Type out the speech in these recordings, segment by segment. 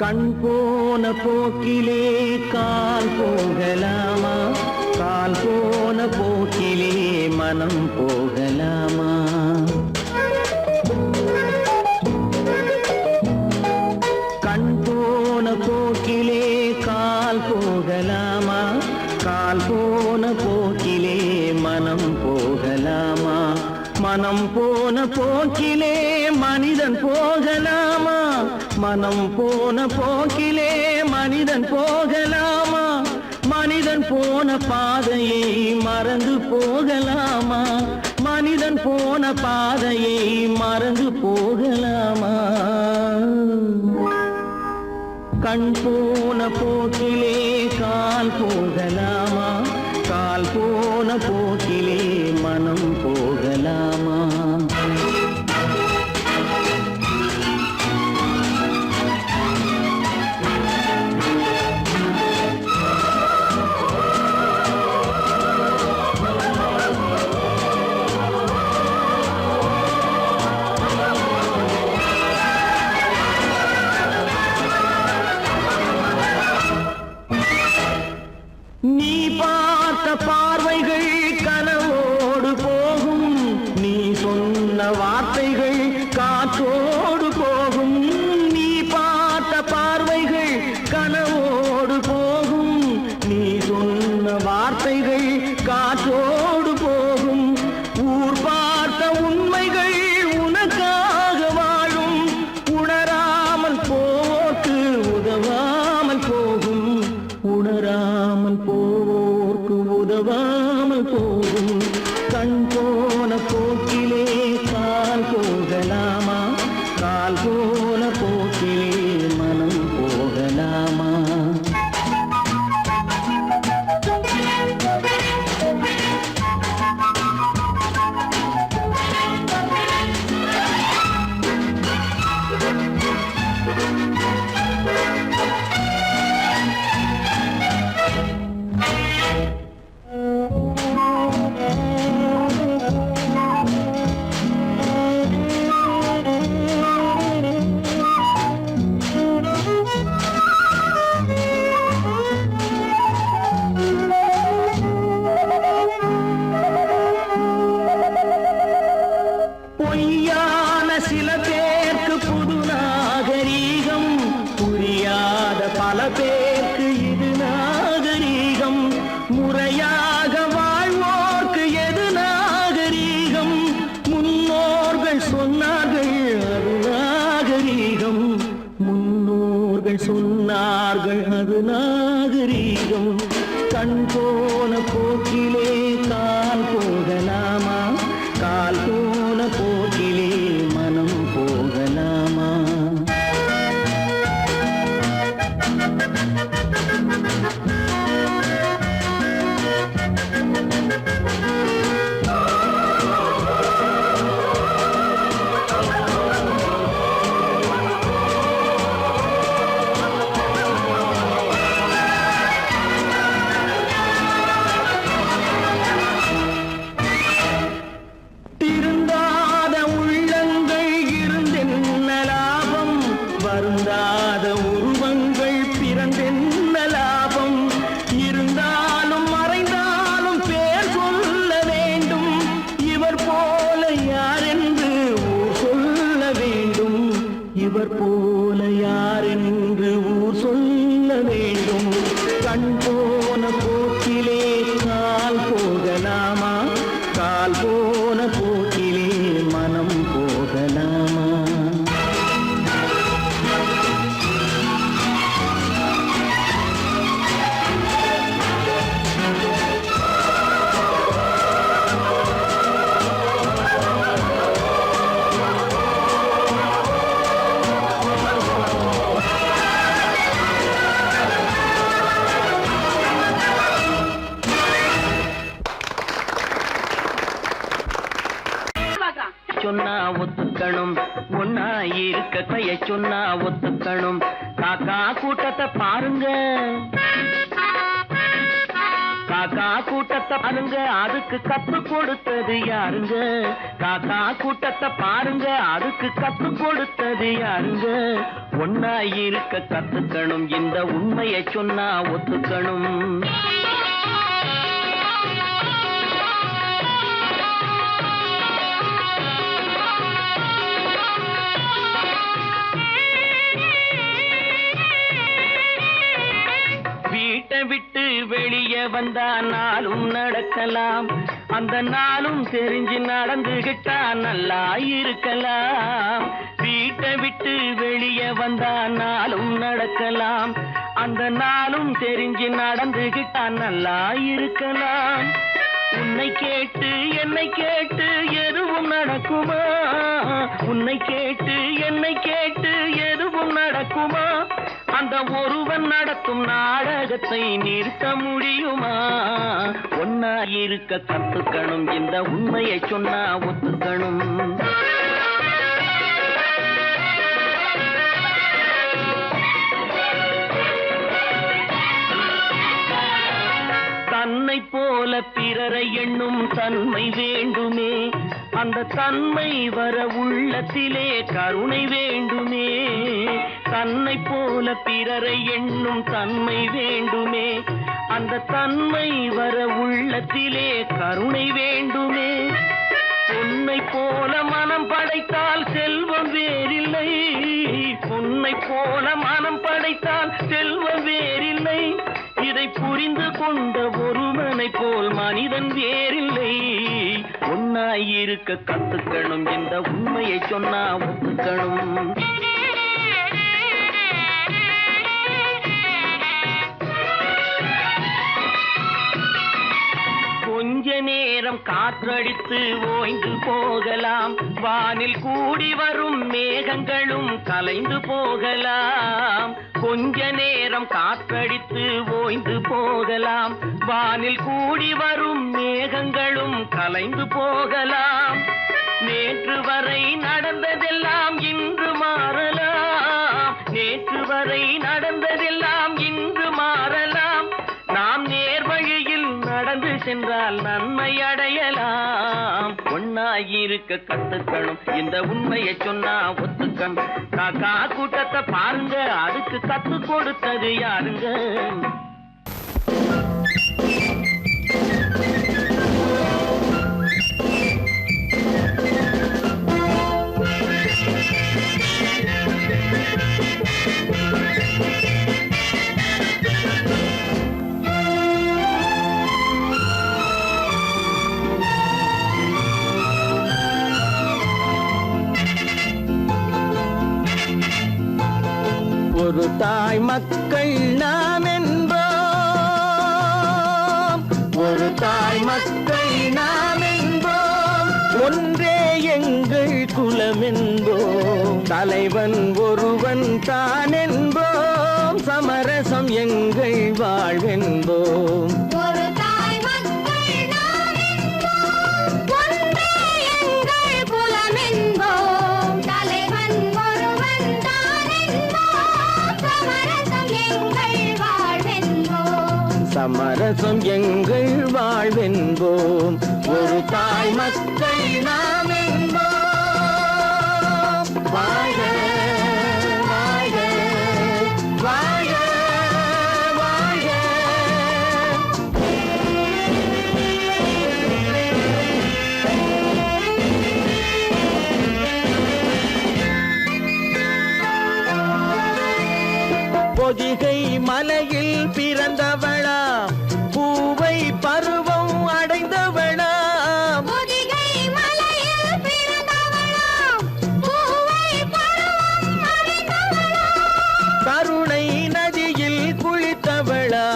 கண் போன போக்கிலே கால் போகலாமா, கால் போன போக்கிலே மனம் போகலாமா? கண் போன போக்கிலே கால் போகலாமா, கால் போன போக்கிலே மனம் போகலாமா? மனம் போன போக்கிலே மனிதன் போகலாமா, மனம் போன போக்கிலே மனிதன் போகலாமா? மனிதன் போன பாதையை மறந்து போகலாமா, மனிதன் போன பாதையை மறந்து போகலாமா? கண் போன போக்கிலே கால் போகலாமா, கால் போன போக்கிலே மனம் போகலாமா? நீ பார்த்த பார்வைகள் கனவோடு போகும், நீ சொன்ன வார்த்தைகள் காற்றோடு போகும். நீ பார்த்த பார்வைகள் கனவோடு போகும், நீ சொன்ன வார்த்தைகள் காற்றோடு போகும். ஊர் பார்த்த உண்மைகள் உனக்காக வாழும், உணராமல் போக்கு உதவாமல் போகும், உணராமல் போவோர்க்கு உதவாமல் போகும். கண் போன போக்கிலே கால் போகலாமா, கால் போன போக்கிலே மனம் போகலாமா? பொய்யான சில பேருக்கு புது நாகரீகம், புரியாத பல பேருக்கு இது நாகரீகம். முறையாக வாழ்வோர்க்கு எது நாகரீகம்? முன்னோர்கள் சொன்னார்கள் அது நாகரீகம், முன்னோர்கள் சொன்னார்கள் அது நாகரீகம். கண் போன போக்கிலே கால் போகலாமா, கால் போன போக்கிலே மனம் போகலாமா? திருந்தாத உள்ளங்கள் இருந்தென்ன லாபம், வருந்தாத உருவங்கள் பிறந்தென்ன லாபம்? இருந்தாலும் மறைந்தாலும் பேர் சொல்ல வேண்டும், இவர் போல யார் என்று ஊர் சொல்ல வேண்டும், இவர் போல யார் என்று ஊர் சொல்ல சொன்னா ஒத்துக்கணும். காக்கா கூட்டத்தை பாருங்க, காக்கா கூட்டத்தை பாருங்க, அதுக்கு கத்து கொடுத்தது யாருங்க? காக்கா கூட்டத்தை பாருங்க, அதுக்கு கத்து கொடுத்தது யாருங்க? ஒன்னா இருக்க கத்துக்கணும், இந்த உண்மையை சொன்னா ஒத்துக்கணும். வீட்டை விட்டு வெளியே வந்தா நாளும் நடக்கலாம், அந்த நாளும் தெரிஞ்சு நடந்துகிட்டா நல்லா இருக்கலாம். வீட்டை விட்டு வெளியே வந்தா நாளும் நடக்கலாம், அந்த நாளும் தெரிஞ்சு நடந்துகிட்டா நல்லா இருக்கலாம். உன்னை கேட்டு என்னை கேட்டு எதுவும் நடக்குமா? உன்னை கேட்டு என்னை கேட்டு எதுவும் நடக்குமா? அந்த ஒருவன் நடத்தும் நாடகத்தை நிறுத்த முடியுமா? ஒன்னா இருக்க கத்துக்கணும், இந்த உண்மையை சொன்னா ஒத்துக்கணும். தன்னை போல பிறரை எண்ணும் தன்மை வேண்டுமே, அந்த தன்மை வர உள்ளத்திலே கருணை வேண்டுமே. தன்னை போல பிறரை எண்ணும் தன்மை வேண்டுமே, அந்த தன்மை வர உள்ளத்திலே கருணை வேண்டுமே. பொன்னை போல மனம் படைத்தால் செல்வம் வேறில்லை, பொன்னை போல மனம் படைத்தால் செல்வம் வேறில்லை. இதை புரிந்து கொண்ட ஒருவனை போல் மனிதன் வேறில்லை. ஒன்னாயிருக்க கத்துக்கணும், இந்த உண்மையை சொன்னா ஒத்துக்கணும். கொஞ்ச நேரம் காற்றடித்து ஓய்ந்து போகலாம், வானில் கூடி வரும் மேகங்களும் கலைந்து போகலாம். கொஞ்ச நேரம் காற்றடித்து ஓய்ந்து போகலாம், வானில் கூடி வரும் மேகங்களும் கலைந்து போகலாம். நேற்று வரை நடந்ததெல்லாம் இன்று மாறலாம், நேற்று வரை நடந்ததெல்லாம் இன்று மாறலாம். நாம் நேர்வழியில் நடந்து சென்றால் நன்மை அடையலாம். ஒன்னாயிருக்க கத்துக்கணும், இந்த உண்மையை சொன்னா ஒத்துக்கணும். காக்கா கூட்டத்தை பாருங்க, அதுக்கு கத்து கொடுத்தது யாருங்க? ஒரு தாய் மக்கள் நாம் என்போம், ஒரு தாய் மக்கள் நாம் என்போம், ஒன்றே எங்கள் குலம் என்போம், தலைவன் ஒருவன் தான் என்போம், சமரசம் எங்கள் வாழ்வென்போம். சமரசம் எங்கள் வாழ்வென்போம், ஒரு தாய் மக்கள் நாம் என்போம். வாழ்க வாழ்க வாழ்க வாழ்க. பொதிகை மலையில் பிறந்தவளா, பூவை பருவம் அடைந்தவளா, பொதிகை மலையில் பிறந்தவளா, பூவை பருவம் அடைந்தவளா, கருணை நதியில் குளித்தவளா,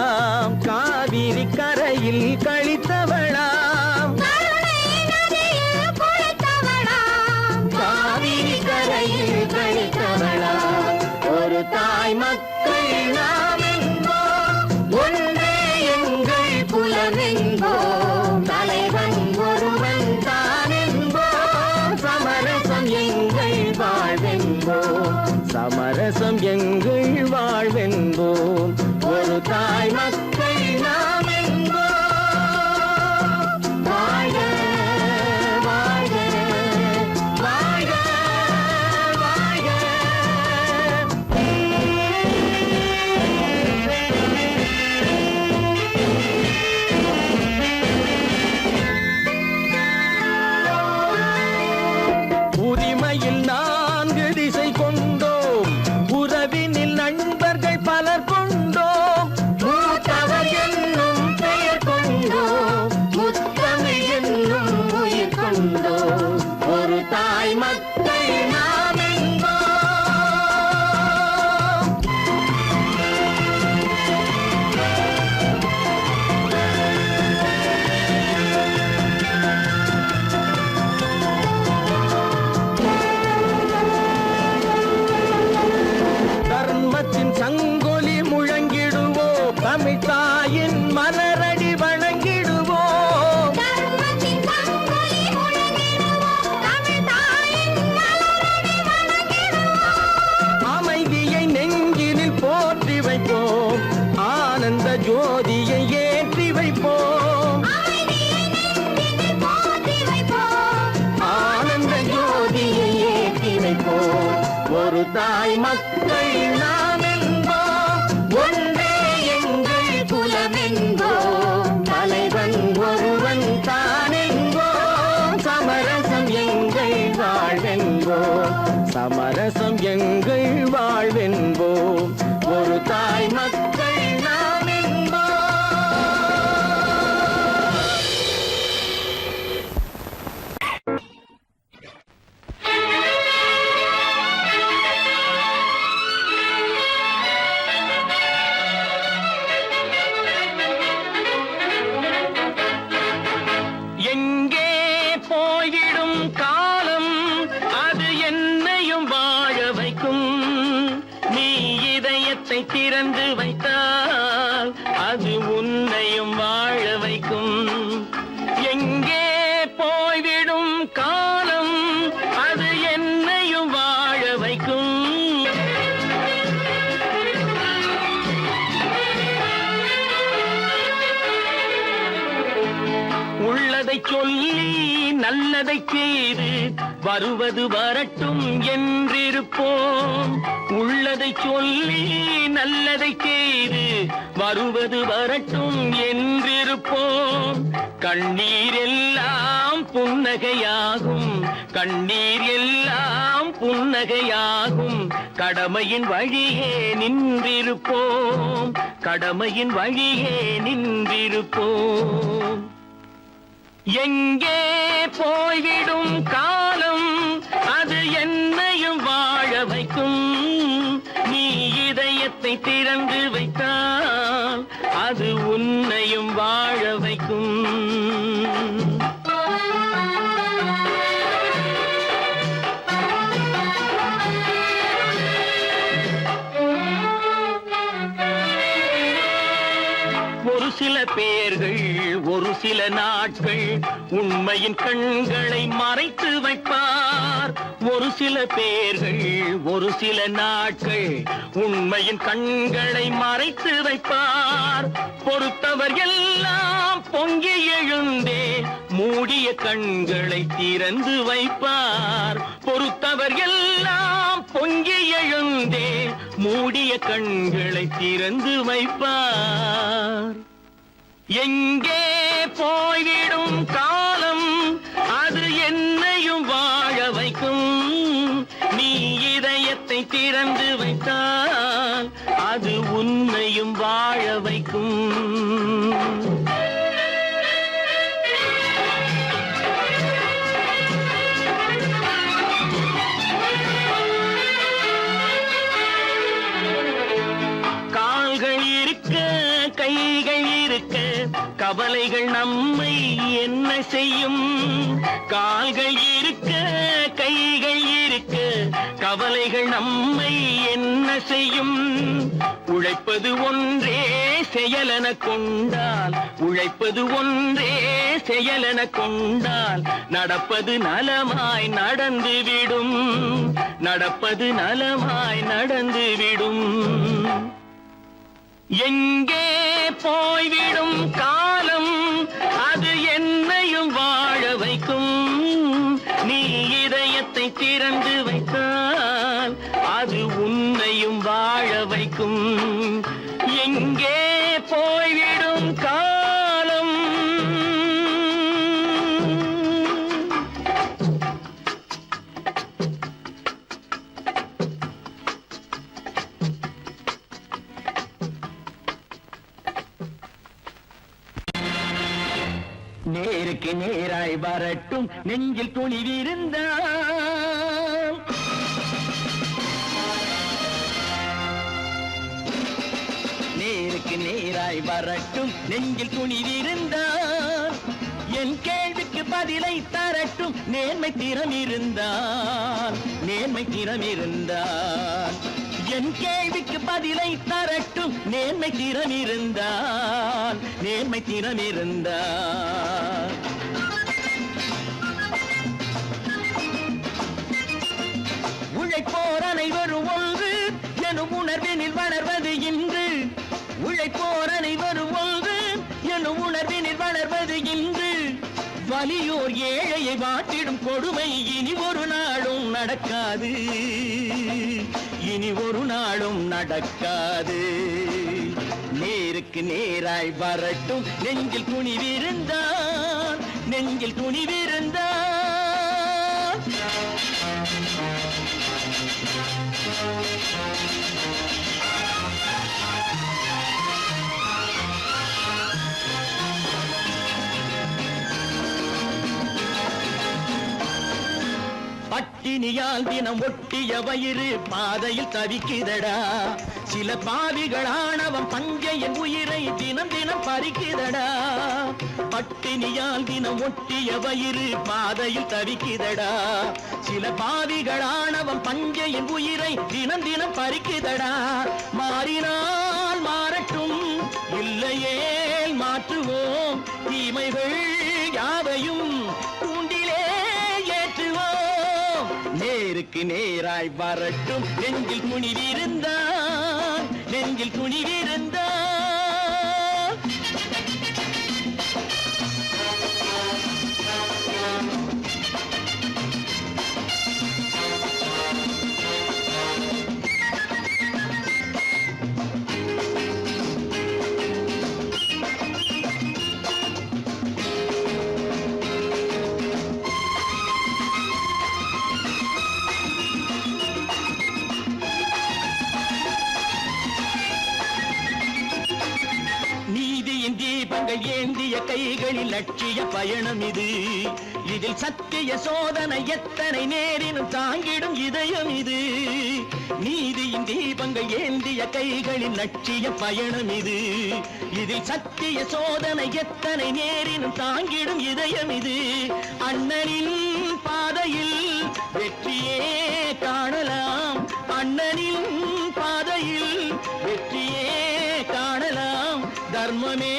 காவிரி கரையில் கழித்தவளா, கருணை நதியில் குளித்தவளா, காவிரி கரையில் கழித்தவளா. ஒரு தாய் மக்கள் நாம் என்போம், ஒன்றே சமரசம் எங்கள் வாழ்வென்போம். ஒரு தாய் மக்கள் நாம் என்போம். வாழ்க வாழ்க வாழ்க வாழ்க. உரிமையில் 4 திசை கொண்டோம், உறவினில் நண்பர்கள் பலர் கொண்டோம். மூத்தவர் என்னும் பெயர் கொண்டோம், முத்தமிழ் என்னும் உயிர் கொண்டோம். ஒரு தாய் மக்கள் நாம் என்போம். தர்மத்தின் சங்கொலி முழங்கிடுவோம், தமிழ் தாயின் மலரடி வணங்கிடுவோம். தர்மத்தின் சங்கொலி முழங்கிடுவோம், தமிழ் தாயின் மலரடி வணங்கிடுவோம். அமைதியை நெஞ்சினில் போற்றி வைப்போம், ஆனந்த ஜோதியை ஏற்றி வைப்போம். அமைதியை நெஞ்சினில் போற்றி வைப்போம், ஆனந்த ஜோதியை ஏற்றி வைப்போம். ஒரு தாய் மக்கள் நாம் என்போம், ஒன்றே எங்கள் குலம் என்போம். தலைவன் ஒருவன் தான் என்போம், சமரசம் எங்கள் வாழ்வென்போம். சமரசம் எங்கள் வாழ்வென்போம். ஒரு தாய் மக்கள் நாம் என்போம். எங்கே போய்விடும் காலம், அது என்னையும் வாழ வைக்கும். நீ இதயத்தை திறந்து வைத்தால் அது உன்னையும் வாழ வைக்கும். எங்கே போய்விடும் காலம், அது என்னையும் வாழ வைக்கும். உள்ளதை சொல்லி நல்லதை செய்து வருவது வரட்டும் என்றிருப்போம். உள்ளதை சொல்லி நல்லதை செய்து வருவது வரட்டும் என்றிருப்போம். கண்ணீர் எல்லாம் புன்னகையாகும், கண்ணீர் எல்லாம் புன்னகையாகும். கடமையின் வழியே நின்றிருப்போம், கடமையின் வழியே நின்றிருப்போம். எங்கே போய்விடும் காலம், அது என்னையும் வாழ வைக்கும். நீ இதயத்தை திறந்து வைத்தால் அது உன்னையும் வாழ வைக்கும். ஒரு சில பேர்கள் ஒரு சில நாட்கள் உண்மையின் கண்களை மறைத்து வைப்பார். ஒரு சில பேர்கள் ஒரு சில நாட்கள் உண்மையின் கண்களை மறைத்து வைப்பார். பொறுத்தவர் எல்லாம் பொங்கி எழுந்தே மூடிய கண்களை திறந்து வைப்பார். பொறுத்தவர் எல்லாம் பொங்கி எழுந்தே மூடிய கண்களை திறந்து வைப்பார். எங்கே போய்விடும் காலம், அது என்னையும் வாழ வைக்கும். நீ இதயத்தை திறந்து வைத்தால் அது உன்னையும் வாழ வைக்கும். கால்கள் இருக்க கைகள் இருக்க கவலைகள் நம்மை என்ன செய்யும்? கால்கள் இருக்க கைகள் இருக்க கவலைகள் நம்மை என்ன செய்யும்? உழைப்பது ஒன்றே செயலென கொண்டால், உழைப்பது ஒன்றே செயலென கொண்டால் நடப்பது நலமாய் நடந்துவிடும். நடப்பது நலமாய் நடந்துவிடும். எங்கே போய்விடும் காலம் அது என்னையும் வாழ வைக்கும். நீ இதயத்தை திறந்து வைத்தால் அது உன்னையும் வாழ வைக்கும். எங்கே போய்விடும் காலம். நேருக்கு நேராய் வரட்டும் நெஞ்சில் துணிவிருந்தால். நேருக்கு நேராய் வரட்டும் நெஞ்சில் துணிவிருந்தால். என் கேள்விக்கு பதிலை தரட்டும் நேர்மை திறம் இருந்தால். நேர்மை திறம் இருந்தால் என் கேள்விக்கு பதிலை தரட்டும் நேர்மை திறம் இருந்தால். நேர்மை திறம் இருந்தால் உழைப்போர் அனைவரும் ஒன்று எனும் உணர்வினில் வளர்வது இன்று. உழைப்போர் அனைவரும் ஒன்று எனும் உணர்வினில் வளர்வது இன்று. வலியோர் ஏழையை வாட்டிடும் கொடுமை இனி ஒரு நாளும் நடக்காது. இனி ஒரு நாளும் நடக்காது. நேருக்கு நேராய் வரட்டும் நெஞ்சில் துணிவிருந்தால். நெஞ்சில் துணிவிருந்தால். பட்டினியால் தினம் ஒட்டிய வயிறு பாதையில் தவிக்குதடா. சில பாவிகளானவன் பஞ்சையின் உயிரை தினம் தினம் பறிக்குதடா. பட்டினியால் தினம் ஒட்டிய வயிறு பாதையில் தவிக்குதடா. சில பாவிகளானவன் பஞ்சையின் உயிரை தினம் தினம் பறிக்குதடா. மாறினால் மாறட்டும் இல்லையே மாற்றுவோம். தீமைகள் யாவையும் தூண்டிலே ஏற்றுவோம். நேருக்கு நேராய் வரட்டும் நெஞ்சில் துணிவிருந்தால். நெஞ்சில் துணிவிருந்தால். தீபங்கள் ஏந்திய கைகளில் லட்சிய பயணம் இது. இதில் சத்திய சோதனை எத்தனை நேரினும் தாங்கிடும் இதயம் இது. நீதியின் தீபங்கள் ஏந்திய கைகளில் லட்சிய பயணம் இது. இதில் சத்திய சோதனை எத்தனை நேரினும் தாங்கிடும் இதயம் இது. அண்ணனின் பாதையில் வெற்றியே காணலாம். அண்ணனின் பாதையில் வெற்றியே காணலாம். தர்மமே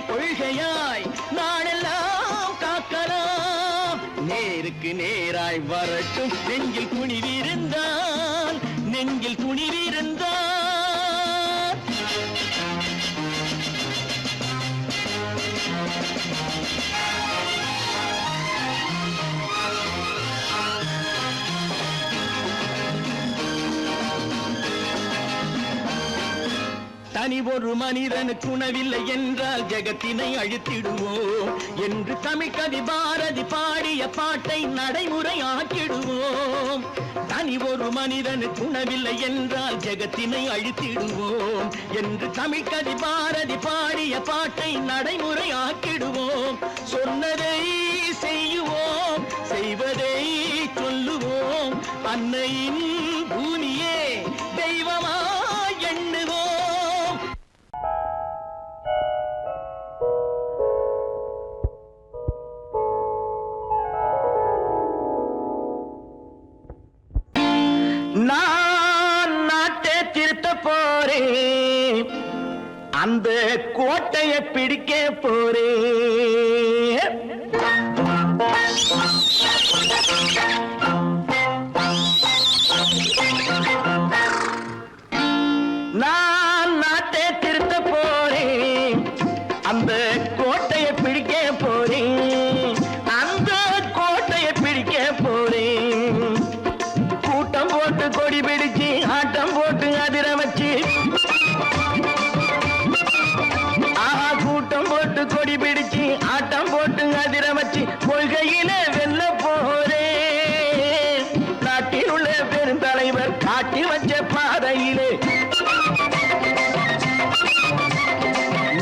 கொள்கையாய் நாளெல்லாம் காக்கலாம். நேருக்கு நேராய் வரட்டும் நெஞ்சில் துணிவிருந்தால். நெஞ்சில் துணிவிருந்தால். தனி ஒரு மனிதனுக்கு உணவில்லை என்றால் ஜெகத்தினை அழித்திடுவோம் என்று தமிழ் கவி பாரதி பாடிய பாட்டை நடைமுறையாக்கிடுவோம். தனி ஒரு மனிதனுக்கு உணவில்லை என்றால் ஜெகத்தினை அழித்திடுவோம் என்று தமிழ் கவி பாரதி பாடிய பாட்டை நடைமுறையாக்கிடுவோம். சொன்னதை செய்யுவோம், செய்வதை சொல்லுவோம். அன்னையின் பூமியே தெய்வமா எண்ணுவோம். நான் நாட்டை திருத்த போறேன், அந்த கோட்டையை பிடிக்க போறேன். நான் நாட்டை திருத்த போறேன், அந்த கோட்டையை பிடிக்க போறேன், அந்த கோட்டையை பிடிக்க போறேன். கூட்டம் போட்டு கொடி பிடிச்சு ஆட்டம் போட்டு அதிர வச்சு, ஆஹா கூட்டம் போட்டு கொடி பிடிச்சு ஆட்டம் போட்டு அதிர வச்சு கொள்கையில வெல்ல போறேன். நாட்டில் உள்ள பெருந்தலைவர் காட்டி வச்ச பாதையிலே,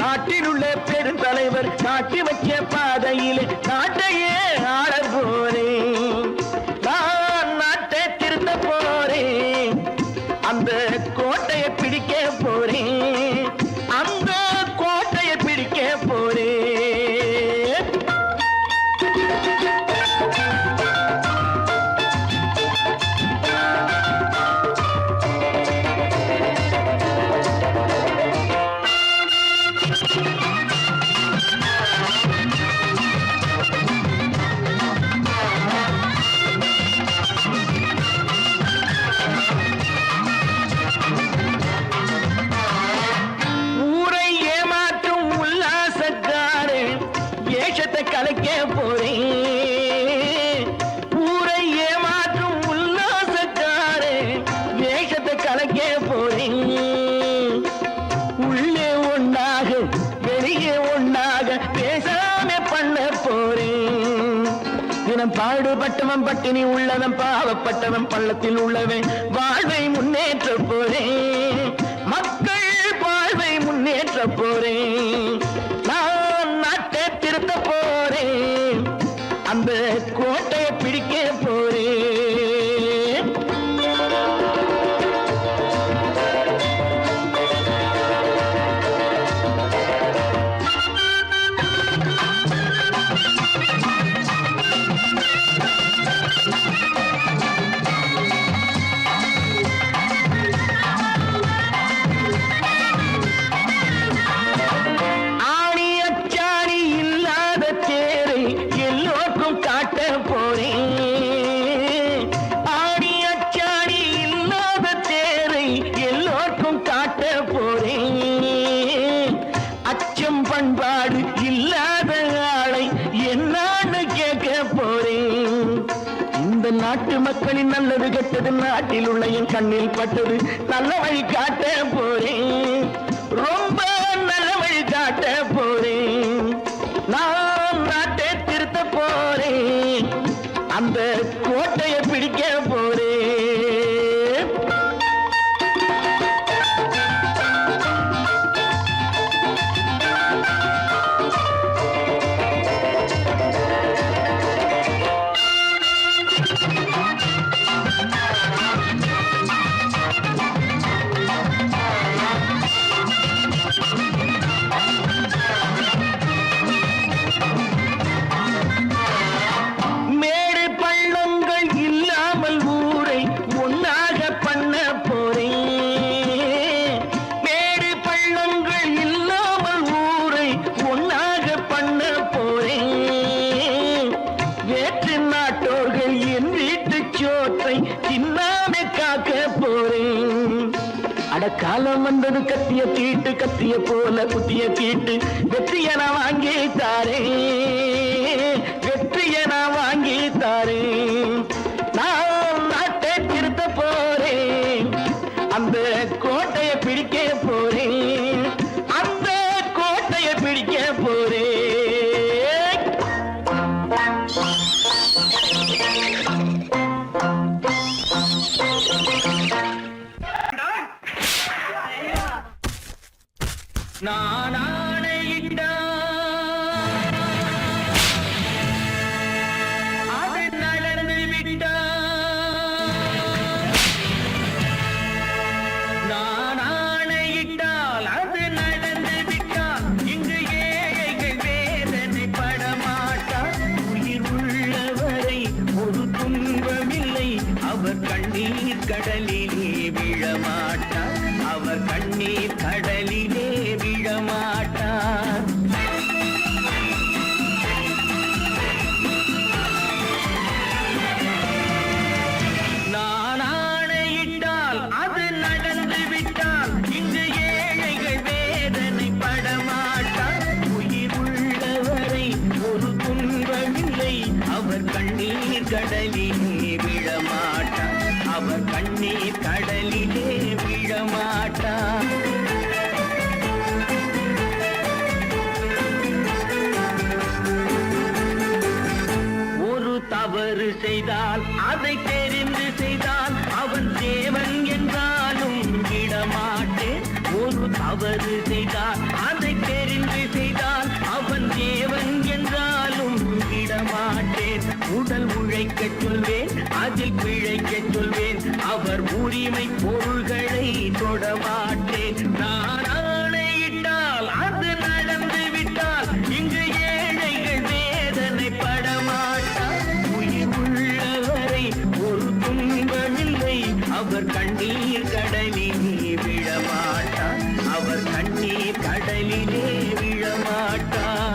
நாட்டில் உள்ள பெருந்தலைவர் காட்டி வச்ச பாதையிலே நாட்டையே ஆள போறேன். நான் நாட்டை திருத்த போறேன், அந்த கோட்டையை பிடிக்க போறேன், அந்த கோட்டையை பிடிக்க போறேன். ஊரை ஏமாற்றும் உல்லாசக்காரன் ஏஷத்தை கலைக்க போறேன். ஊரை ஏமாற்றும் உல்லாசக்காரன் ஏஷத்தை கலைக்க போறேன். உள்ளே ஒண்ணாக வெளியே ஒண்ணாக பேசாம பண்ண போறேன். தினம் பாடுபட்டவன் பட்டினி உள்ளவன் பாவப்பட்டவன் பள்ளத்தில் உள்ளவன் வாழ்வை முன்னேற்ற போறேன். மக்கள் வாழ்வை முன்னேற்ற போறேன். நான் நாட்டை திருத்த போறேன், அந்த கோட்டையை பிடிக்க போறேன். ஆணி அச்சாணி இல்லாத தேரை எல்லோருக்கும் காட்ட போறேன். ஆணி அச்சாணி இல்லாத தேரை எல்லோருக்கும் காட்ட போறேன். அச்சம் பண்பாடு இல்லாத ஆளை என்னான்னு கேட்க போறேன். இந்த நாட்டு மக்களின் நல்லது கெட்டது நாட்டில் உள்ள என் கண்ணில் பட்டது நல்ல வழி காட்ட போறேன். ரொம்ப நல்ல வழி காட்ட போறேன். நான் நாட்டை திருத்த போறேன், அந்த கோட்டையை பிடிக்க போறேன். மேடு பள்ளங்கள் இல்லாமல் ஊரை ஒன்னாக பண்ண போறேன். மேடு பள்ளங்கள் இல்லாமல் ஊரை ஒன்னாக பண்ண போறேன். வேற்று நாட்டோர்கள் என் வீட்டு சோற்றை தின்னாம காக்க போறேன். அடக்காலம் வந்தது கத்திய தீட்டு, கத்திய போல குத்திய தீட்டு, வெற்றிய நான் வாங்கி தாரேன், வெற்றிய நான் வாங்கி தாரேன். நான் நாட்டை திருத்த போறேன், அந்த கோட்டையை பிடிக்க போறேன், அந்த கோட்டையை பிடிக்க போறேன். நான் ஆணையிட்டா அது நடந்து விட்டா, நான் ஆணையிட்டால் அது நடந்து விட்டால் இங்கு ஏழைகள் வேதனை படமாட்டார். உயிர் உள்ளவரை ஒரு துன்பமில்லை, அவர் கண்ணீர் கடலிலே விழமாட்டார், அவர் கண்ணீர் கடலிலே விழமாட்டார். நான் ஆணையிட்டால் அது நடந்து விட்டால் கடலிலே விழமாட்டான், அவர் கண்ணீர் கடலிலே விழமாட்டான். ஒரு தவறு செய்தால் அதை தெரிந்து செய்தால் அவன் தேவன் என்றாலும் விடமாட்டேன். ஒரு தவறு செய்தால் அதை தெரிந்து செய்தால் அவன் தேவன் என்றாலும் விடமாட்டேன். உடல் உழைக்கச் சொல்வேன், அதில் பிழைக்கச் சொல்வேன், அவர் உரிமை பொருள்களை தொடமாட்டேன். நான் ஆணையிட்டால் அது நடந்து விட்டால் இங்கு ஏழைகள் வேதனை படமாட்டார். உயிர் உள்ளவரை ஒரு துன்பமில்லை, அவர் கண்ணீர் கடலிலே விழமாட்டார், அவர் கண்ணீர் கடலிலே விழமாட்டார்.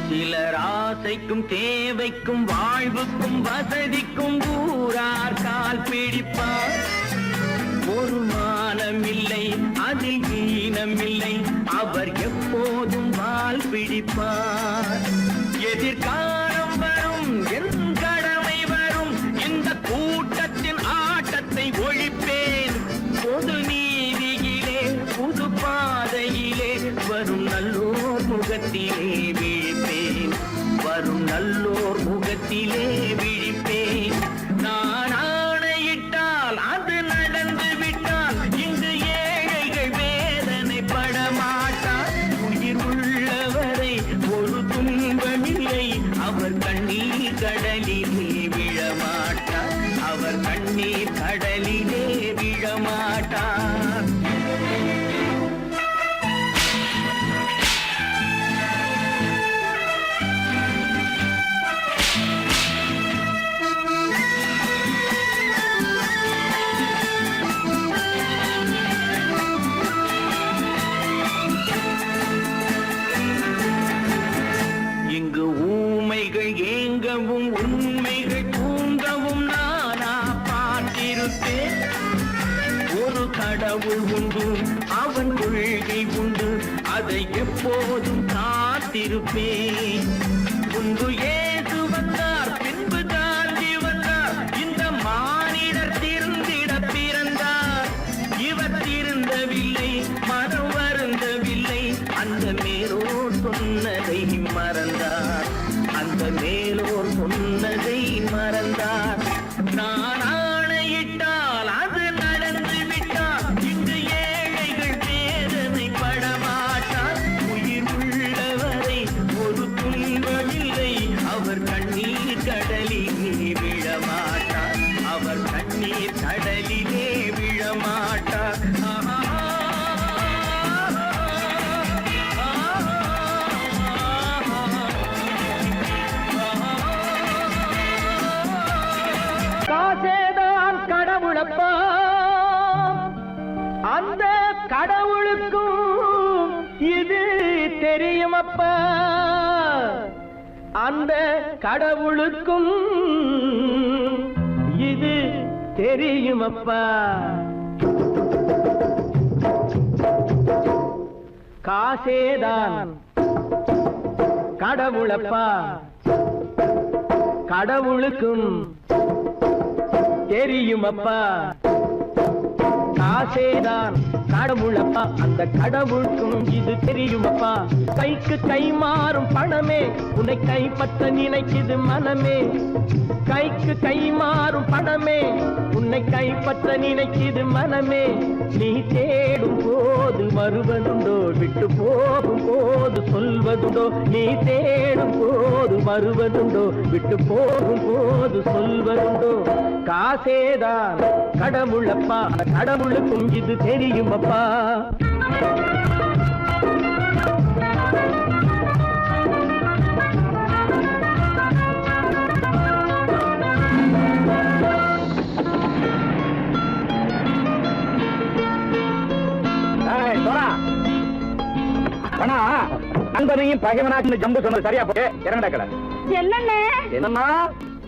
சிலர் ஆசைக்கும் தேவைக்கும் வாழ்வுக்கும் வசதிக்கும் ஊரார் கால் பிடிப்பார். ஒரு மானமில்லை, அதில் ஈனமில்லை, அவர் எப்போதும் வால் பிடிப்பார். எதிர்காலம் வரும், என் கடமை வரும், இந்த கூட்டத்தின் ஆட்டத்தை ஒழிப்பேன். பொது நீதியிலே புது பாதையிலே வரும் நல்லோர் முகத்திலே விழிப்பேன், வரும் நல்லோர் முகத்திலே விழிப்பேன். நான் ஆணையிட்டால் அது நடந்து விட்டால் இங்கு ஏழைகள் வேதனை படமாட்டார். உயிர் உள்ளவரை ஒரு துன்பமில்லை, அவர் கண்ணீர் கடலிலே விழமாட்டார், அவர் கண்ணீர் கடலிலே விழமாட்டார். இங்கு ஊமைகள் ஏங்கவும் உண்மைகள் தூங்கவும் நானா பார்த்திருப்பேன். ஒரு கடவுள் உண்டு, அவன் கொள்கை உண்டு, அதை எப்போதும் காத்திருப்பேன். முன்பு ஏது வந்தார், பின்பு காந்தி வந்தார், இந்த மானிடர் திருந்திட பிறந்தார். இவர் திருந்தவில்லை, மனம் வருந்தவில்லை, அந்த மேலோர் சொன்னதை மறந்தார், அந்த மேலோர் சொன்னதை மறந்தார். நான் ஆணையிட்டால் அது நடந்து விட்டால் இங்கு ஏழைகள் வேதனை படமாட்டார். உயிர் உள்ளவரை ஒரு துன்பமில்லை, அவர் கண்ணீர் கடலிலே விழமாட்டார், அவர் கண்ணீர் கடலிலே விழமாட்டார். காசேதான் கடவுளப்பா, அந்த கடவுளுக்கும் இது தெரியுமப்பா, அந்த கடவுளுக்கும் இது தெரியுமப்பா. காசேதான் கடவுளப்பா, கடவுளுக்கும் தெரியுமப்பா. காசேதான் கடவுளப்பா, அந்த கடவுளுக்கும் இது தெரியுமப்பா. கைக்கு கை மாறும் பணமே உன்னை கைப்பற்ற நினைக்குது மனமே. கைக்கு கை மாறும் பணமே உன்னை கைப்பற்ற நினைக்குது மனமே. நீ தேடும் போது வருவதுண்டோ, விட்டு போகும் போது சொல்வதுண்டோ. நீ தேடும் போது வருவதுண்டோ, விட்டு போகும் போது சொல்வதுண்டோ. காசேதான் கடவுளப்பா, கடவுளுக்கும் இது தெரியுமப்பா. நண்பனையும் பகைவனாக்கு ஜம்பு சொன்னது சரியா போட்டு இறங்கடக்கல. என்னண்ணே என்னம்மா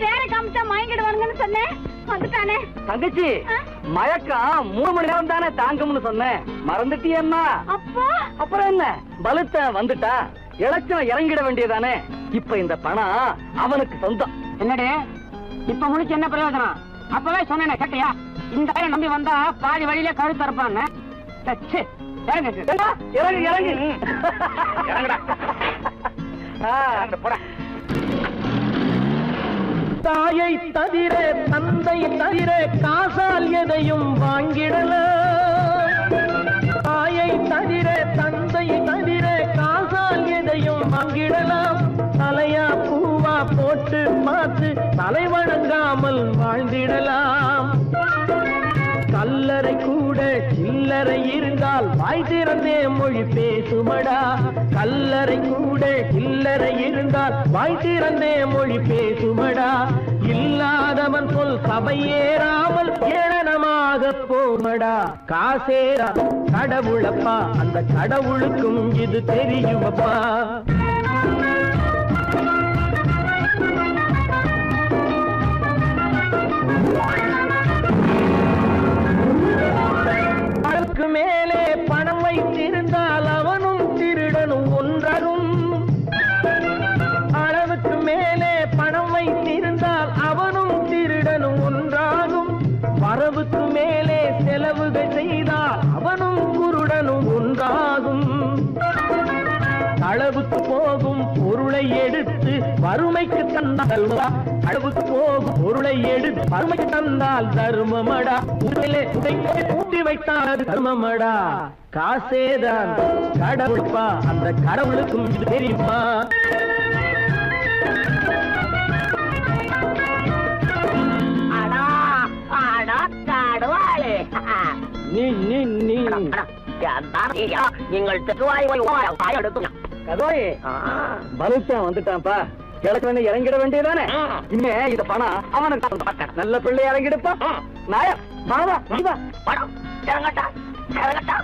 வேற காமிச்சா மயங்கிடுவாங்கன்னு சொன்னேன், வந்துட்டானே. தங்கச்சி, மயக்கம் 3 மணி நேரம் தானே தாங்கும்னு சொன்னேன், மறந்துட்டியம்மா? அப்பா அப்புறம் என்ன, பலத்த வந்துட்டா இலச்சம் இறங்கிட வேண்டியதானே. இப்ப இந்த பணம் அவனுக்கு சொந்தம். என்னடே இப்ப முடிச்சு என்ன பிரயோஜனம்? அப்பவே சொன்னேன் கேட்டியா? இந்த பையனை நம்பி வந்தா பாதி வழியில கழுத்து அறுப்பான்னு. இறங்கு இறங்கு இறங்குடா. போட. தாயை தவிர தந்தை தவிர காசால் எதையும் வாங்கிடலாம். தாயை தவிர தந்தை தவிர காசால் எதையும் வாங்கிடலாம். தலையா பூவா போட்டு பார்த்து தலை வணங்காமல் வாழ்ந்திடலாம். கல்லறை கூட சில்லறை இருந்தால் வாய் திறந்தே மொழி பேசுமடா. கல்லறை கூட சில்லறை இருந்தால் வாய் திறந்தே மொழி பேசுமடா. இல்லாதவன் சொல் சபையேறாமல் ஏளனமாக போமடா. காசேரா கடவுளப்பா, அந்த கடவுளுக்கும் இது தெரியுமப்பா. அளவுக்கு மேலே பணம் வைத்திருந்தால் அவனும் திருடனும் ஒன்றாகும். அளவுக்கு மேலே பணம் வைத்திருந்தால் அவனும் திருடனும் ஒன்றாகும். வரவுக்கு மேலே செலவுகள் செய்தால் அவனும் குருடனும் ஒன்றாகும். அளவுக்கு போகும் பொருளை எடுத்து வறுமைக்கு தந்தால் அளவுக்கு போகும் பொருளை எடுத்து வறுமைக்கு தந்தால் தர்மமடா. ஊட்டி வைத்தால் தர்மமடா. காசேதான் கடவுள்பா, அந்த கடவுளுக்கும் இது தெரியுமா? நீ நீ நீ நீங்கள் பலுத்தான் வந்துட்டான்ப்பா. கிழக்கு வந்து இறங்கிட வேண்டியதானே. இனிமே இந்த பணம் அவனுக்கு நல்ல பிள்ளை இறங்கிடுப்பா. நாயா மாவா படம் இறங்கட்டா இறங்கட்டா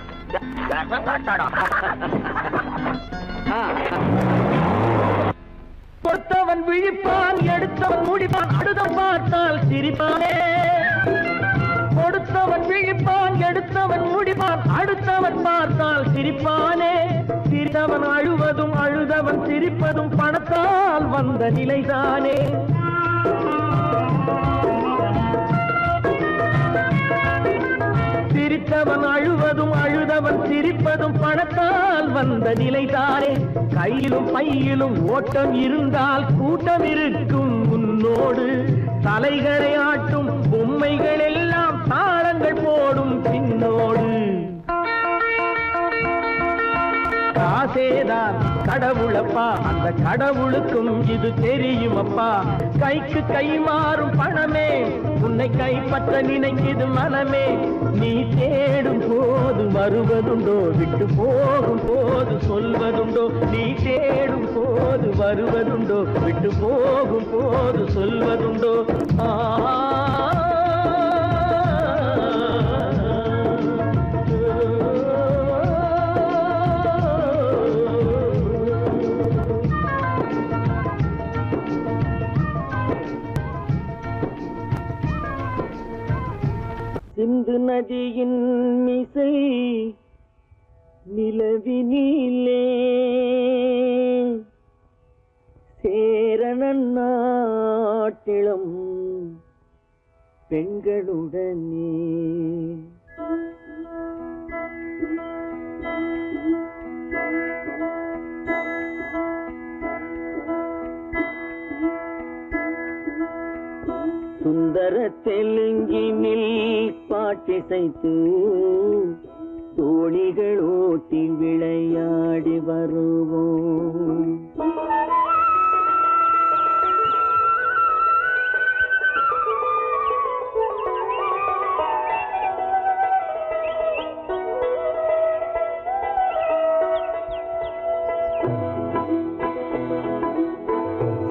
கொடுத்தவன் விழிப்பான், எடுத்தவன் முடிப்பான், அடுத்தவன் பார்த்தால் சிரிப்பானே. கொடுத்தவன் விழிப்பான், எடுத்தவன் முடிப்பான், அடுத்தவன் பார்த்தால் சிரிப்பானே. சிரித்தவன் அழுவதும் அழுதவன் சிரிப்பதும் பணத்தால் வந்த நிலைதானே. சிரித்தவன் அழுவதும் அழுதவன் சிரிப்பதும் பணத்தால் வந்த நிலைதானே. கையிலும் பையிலும் ஓட்டம் இருந்தால் கூட்டம் இருக்கும் உன்னோடு. தலைகளை ஆட்டும் பொம்மைகள் எல்லாம் தாளங்கள் போடும் பின்னோடு. காசேதான் கடவுளப்பா, அந்த கடவுளுக்கும் இது தெரியுமப்பா. கைக்கு கை மாறும் பணமே உன்னை கைப்பற்ற நினைக்குது மனமே. நீ தேடும் போது வருவதுண்டோ, விட்டு போகும் போது சொல்வதுண்டோ. நீ தேடும் போது வருவதுண்டோ, விட்டு போகும் போது சொல்வதுண்டோ. சிந்து நதியின் மிசை நிலவினிலே சேரணன் நாட்டிளம் பெண்களுடனே. சுந்தர தெலுங்கினில் பாட்டிசைத்து தோணிகள் ஓட்டி விளையாடி வருவோம்.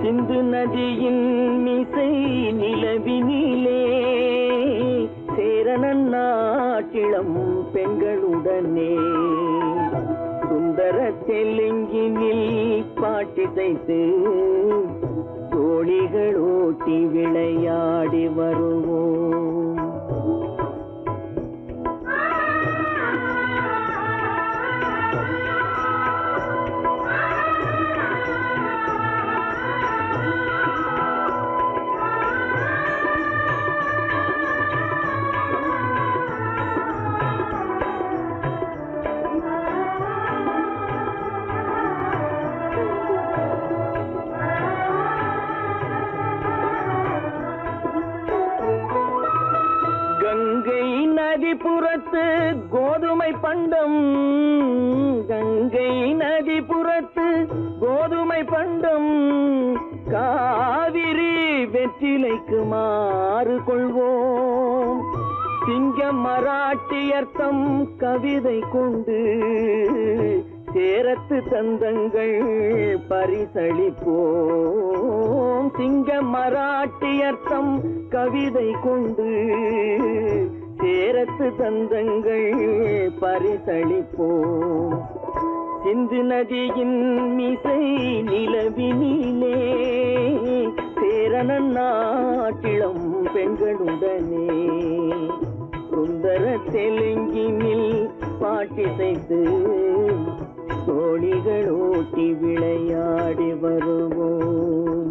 சிந்து நதியின் மிசை நிலவினிலே சேரணன் நாட்டிளம் பெண்களுடனே. சுந்தர தெலுங்கினில் பாட்டிசைத்து தோழிகள் ஓட்டி விளையாடி வருவோம். கங்கை நதிபுறத்து கோதுமை பண்டம், கங்கை நதிபுறத்து கோதுமை பண்டம், காவிரி வெற்றிலைக்கு மாறு கொள்வோம். சிங்கம் மராட்டியர்த்தம் கவிதை கொண்டு சேரத்து தந்தங்கள் பரிசளிப்போம். சிங்கம் மராட்டியர்த்தம் கவிதை கொண்டு சேரத்து தந்தங்கள் பரிசளிப்போம். சிந்து நதியின் மிசை நிலவினிலே சேரணன் நாட்டிளம் பெண்களுடனே சுந்தர தெலுங்கினில் பாட்டிசைத்து தோழிகள் ஓட்டி விளையாடி வருவோம்.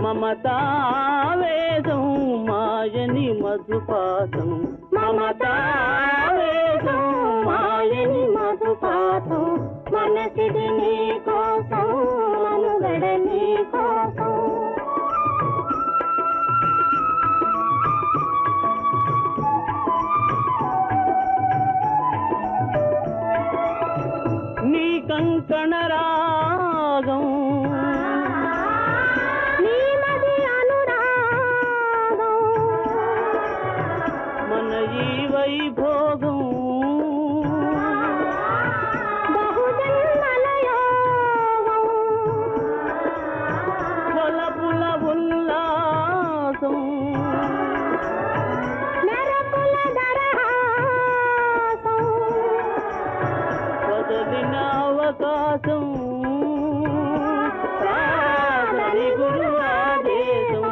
మమతావేదం మాయని మధుపాతం, మమతావేదం మాయని మధుపాతం, మనసిది నీ కోసం మనుగడ నీ కోసం. నీ కంకణ రాగం వైభోగం బహుజన్మలయోగం కొలపుల ఉల్లాసం మెరపుల దరహాసం వదలిన అవకాశం సాగని గురు ఆదేశం.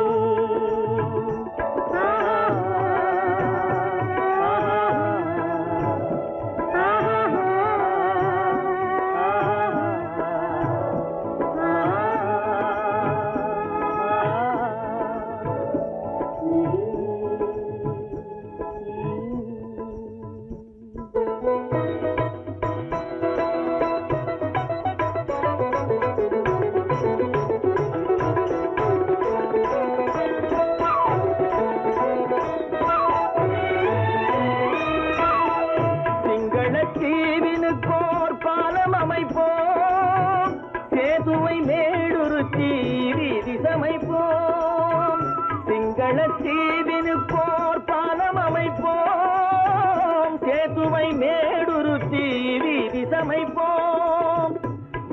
தீவினுக்கோர் பாலம் அமைப்போம், சேதுவை மேடுருத்தி வீதி சமைப்போம். சிங்கள தீவினுக்கோர் பாலம் அமைப்போம், சேதுவை மேடுருத்தி வீதி சமைப்போம்.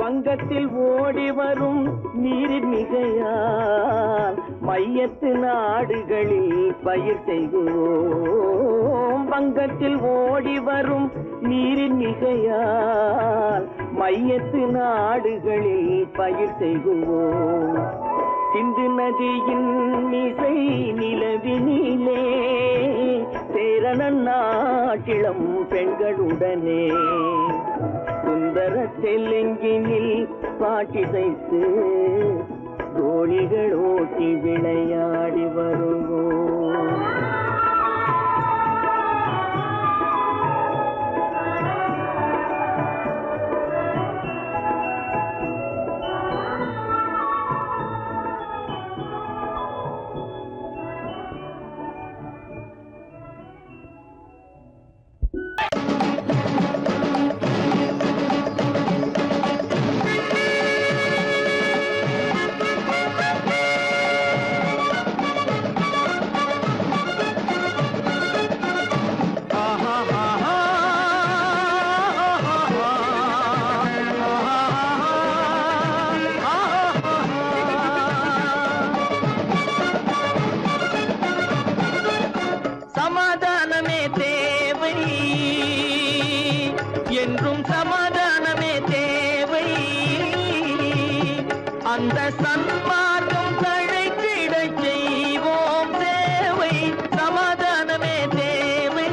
வங்கத்தில் ஓடி வரும் நீரின் மிகையால் மையத்து நாடுகளில் பயிர் செய்வோம். வங்கத்தில் ஓடி வரும் நீரின் மிகையால் மையத்து நாடுகளில் பயிர் செய்வோம். சிந்து நதியின் மிசை நிலவினிலே சேரணன் நாட்டிளம் பெண்களுடனே சுந்தர தெலுங்கினில் பாட்டிசைத்து தோழிகள் ஓட்டி விளையாடி வருவோம். என்றும் சமாதானமே தேவை. அந்த சன்மார்க்கம் தழைத்திடச் செய்வோம் தேவை. சமாதானமே தேவை.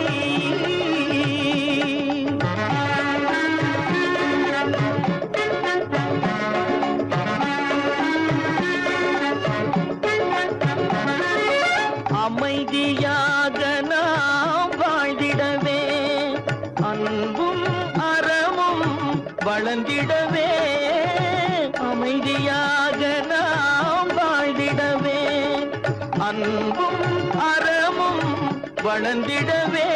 அமைதியாக நாம் வாழ்ந்திடவே, அன்பும் அறமும் வளர்ந்திடவே. அமைதியாக நாம் வாழ்ந்திடவே, அன்பும் அறமும் வளர்ந்திடவே.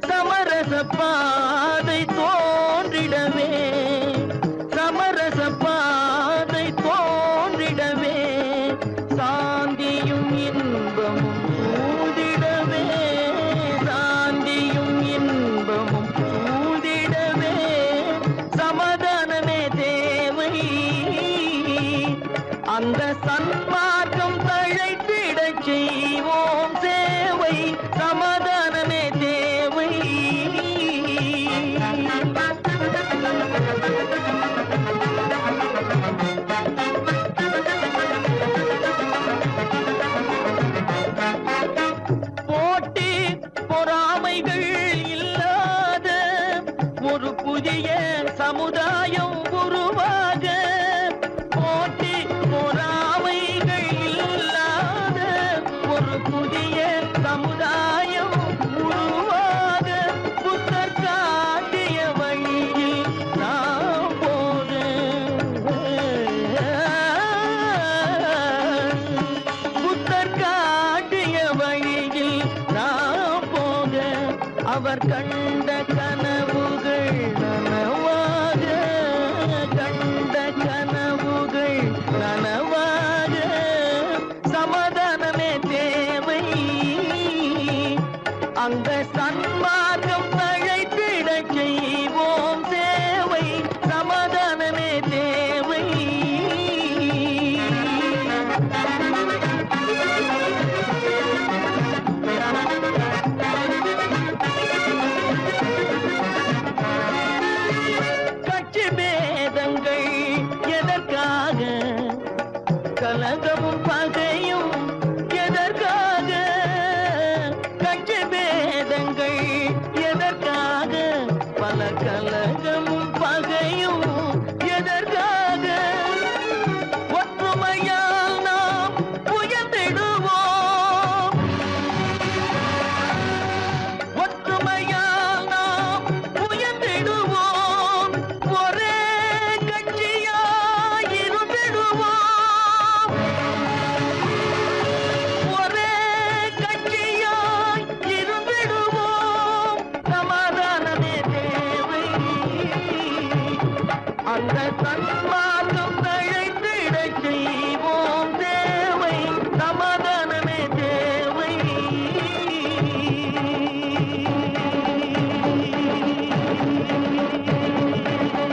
சமரச பாதை தோன்றிடவே, சமரச பாதை தோன்றிடவே. சாந்தியும் இன்பமும் சூழ்ந்திடவே, சாந்தியும் இன்பமும் சூழ்ந்திடவே. சமாதானமே தேவை. அந்த சன்மார்க்கம் தழைத்திடச் செய்வோம் சேவை. சமாதானமே தேவை. போட்டி பொறாமைகள் இல்லாத ஒரு புதிய சமுதாயம் உருவாக. போட்டி பொறாமைகள் இல்லாத ஒரு புதிய சமுதாயம் உருவாக. புத்தர் காட்டிய வழியில் நாம் போக, புத்தர் காட்டிய வழியில் நாம் போக. அவர் கண்ட